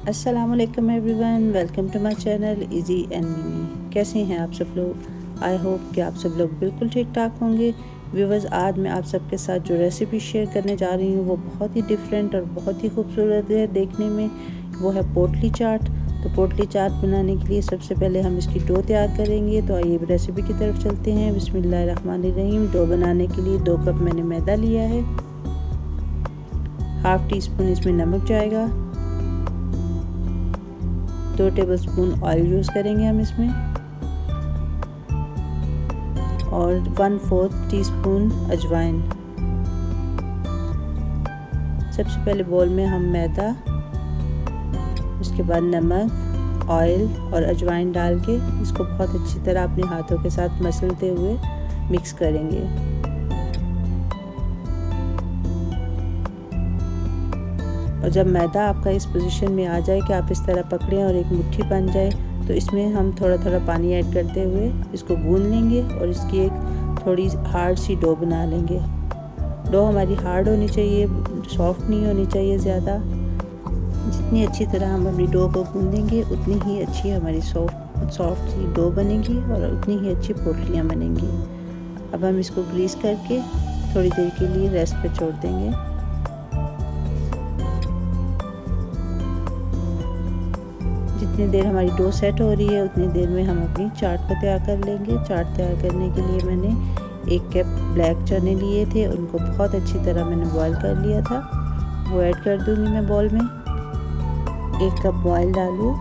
अस्सलामुअलैकुम everyone, welcome to my channel easy and mini. कैसे हैं आप सब लोग? आई होप कि आप सब लोग बिल्कुल ठीक ठाक होंगे। व्यूवर्स, आज मैं आप सबके साथ जो रेसिपी शेयर करने जा रही हूँ वो बहुत ही डिफरेंट और बहुत ही खूबसूरत है देखने में। वो है पोटली चाट। तो पोटली चाट बनाने के लिए सबसे पहले हम इसकी डो तैयार करेंगे। तो आइए रेसिपी की तरफ चलते हैं। बिस्मिल्लाहिर्रहमानिर्रहीम। डो बनाने के लिए 2 कप मैंने मैदा लिया है। हाफ़ टी स्पून इसमें नमक जाएगा। 2 टेबलस्पून ऑयल यूज़ करेंगे हम इसमें, और 1/4 टीस्पून अजवाइन। सबसे पहले बोल में हम मैदा, उसके बाद नमक, ऑयल और अजवाइन डाल के इसको बहुत अच्छी तरह अपने हाथों के साथ मसलते हुए मिक्स करेंगे। और जब मैदा आपका इस पोजीशन में आ जाए कि आप इस तरह पकड़ें और एक मुट्ठी बन जाए, तो इसमें हम थोड़ा थोड़ा पानी ऐड करते हुए इसको गूंद लेंगे और इसकी एक थोड़ी हार्ड सी डो बना लेंगे। डो हमारी हार्ड होनी चाहिए, सॉफ्ट नहीं होनी चाहिए ज़्यादा। जितनी अच्छी तरह हम अपनी डो को गूंदेंगे उतनी ही अच्छी हमारी सॉफ्ट सी डो बनेगी और उतनी ही अच्छी पोटलियाँ बनेंगी। अब हम इसको ग्रीस करके थोड़ी देर के लिए रेस्ट पे छोड़ देंगे। जितनी देर हमारी डो सेट हो रही है उतनी देर में हम अपनी चाट को तैयार कर लेंगे। चाट तैयार करने के लिए मैंने 1 कप ब्लैक चने लिए थे, उनको बहुत अच्छी तरह मैंने बॉईल कर लिया था। वो ऐड कर दूंगी मैं बाउल में। 1 कप बॉयल आलू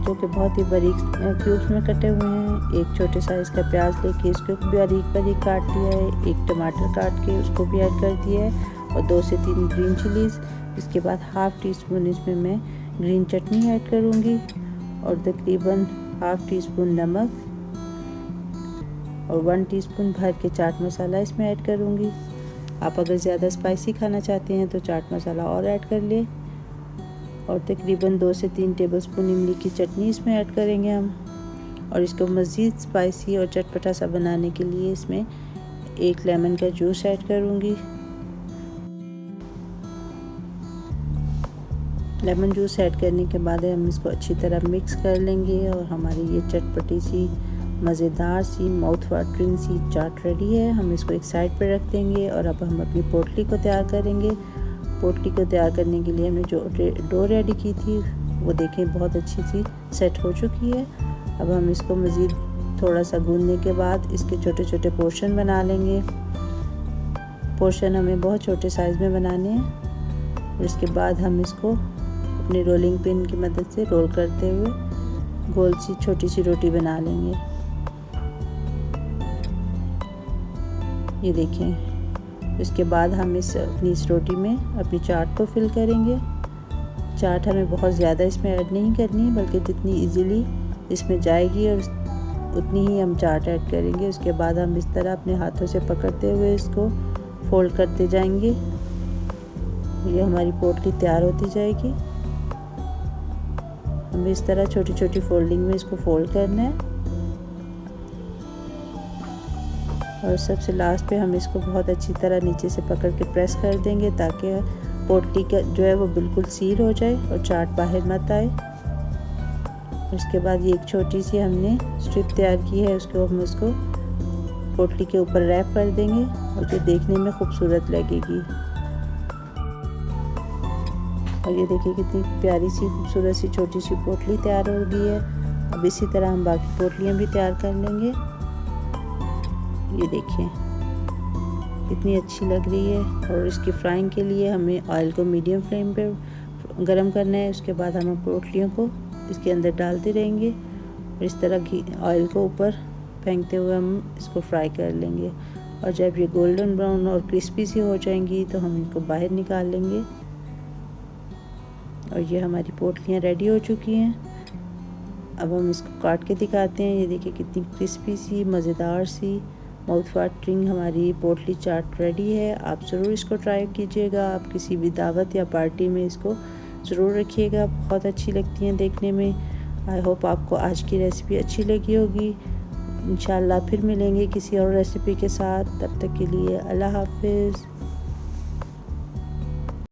जो कि बहुत ही बारीक क्यूब्स में कटे हुए हैं। 1 छोटे साइज़ का प्याज लेके इसको बारीक बारीक काट लिया है। 1 टमाटर काट के उसको भी ऐड कर दिया है, और 2 से 3 ग्रीन चिलीज़। इसके बाद हाफ़ टी स्पून इसमें मैं ग्रीन चटनी ऐड करूँगी, और तकरीबन हाफ़ टी स्पून नमक, और 1 टीस्पून भर के चाट मसाला इसमें ऐड करूँगी। आप अगर ज़्यादा स्पाइसी खाना चाहते हैं तो चाट मसाला और ऐड कर लें। और तकरीबन 2 से 3 टेबलस्पून इमली की चटनी इसमें ऐड करेंगे हम। और इसको मज़ीद स्पाइसी और चटपटा सा बनाने के लिए इसमें 1 लेमन का जूस ऐड करूँगी। लेमन जूस ऐड करने के बाद हम इसको अच्छी तरह मिक्स कर लेंगे, और हमारी ये चटपटी सी मज़ेदार सी माउथ वाटरिंग सी चाट रेडी है। हम इसको एक साइड पर रख देंगे, और अब हम अपनी पोटली को तैयार करेंगे। पोटली को तैयार करने के लिए हमने जो डो रेडी की थी वो देखें बहुत अच्छी सी सेट हो चुकी है। अब हम इसको मज़ीद थोड़ा सा गूंदने के बाद इसके छोटे छोटे पोर्शन बना लेंगे। पोर्शन हमें बहुत छोटे साइज़ में बनाने हैं। और इसके बाद हम इसको अपनी रोलिंग पिन की मदद से रोल करते हुए गोल सी छोटी सी रोटी बना लेंगे। ये देखें। इसके बाद हम अपनी इस रोटी में अपनी चाट को फिल करेंगे। चाट हमें बहुत ज़्यादा इसमें ऐड नहीं करनी, बल्कि जितनी इजीली इसमें जाएगी और उतनी ही हम चाट ऐड करेंगे। उसके बाद हम इस तरह अपने हाथों से पकड़ते हुए इसको फोल्ड करते जाएंगे। ये हमारी पोटली तैयार होती जाएगी। हमें इस तरह छोटी छोटी फोल्डिंग में इसको फोल्ड करना है, और सबसे लास्ट पे हम इसको बहुत अच्छी तरह नीचे से पकड़ के प्रेस कर देंगे ताकि पोटली का जो है वो बिल्कुल सील हो जाए और चाट बाहर मत आए। उसके बाद ये एक छोटी सी हमने स्ट्रिप तैयार की है, उसको हम उसको पोटली के ऊपर रैप कर देंगे, और जो देखने में खूबसूरत लगेगी। और ये देखिए कितनी प्यारी सी खूबसूरत सी छोटी सी पोटली तैयार हो गई है। अब इसी तरह हम बाकी पोटलियाँ भी तैयार कर लेंगे। ये देखिए कितनी अच्छी लग रही है। और इसकी फ्राइंग के लिए हमें ऑयल को मीडियम फ्लेम पे गरम करना है। उसके बाद हम पोटलियों को इसके अंदर डालते रहेंगे, और इस तरह घी ऑयल को ऊपर फेंकते हुए हम इसको फ्राई कर लेंगे। और जब ये गोल्डन ब्राउन और क्रिस्पी सी हो जाएंगी तो हम इनको बाहर निकाल लेंगे। और ये हमारी पोटलियाँ रेडी हो चुकी हैं। अब हम इसको काट के दिखाते हैं। ये देखिए कितनी क्रिस्पी सी मज़ेदार सी माउथ वाटरिंग हमारी पोटली चाट रेडी है। आप ज़रूर इसको ट्राई कीजिएगा। आप किसी भी दावत या पार्टी में इसको ज़रूर रखिएगा, बहुत अच्छी लगती हैं देखने में। आई होप आपको आज की रेसिपी अच्छी लगी होगी। इंशाल्लाह फिर मिलेंगे किसी और रेसिपी के साथ। तब तक के लिए अल्लाह हाफ़िज़।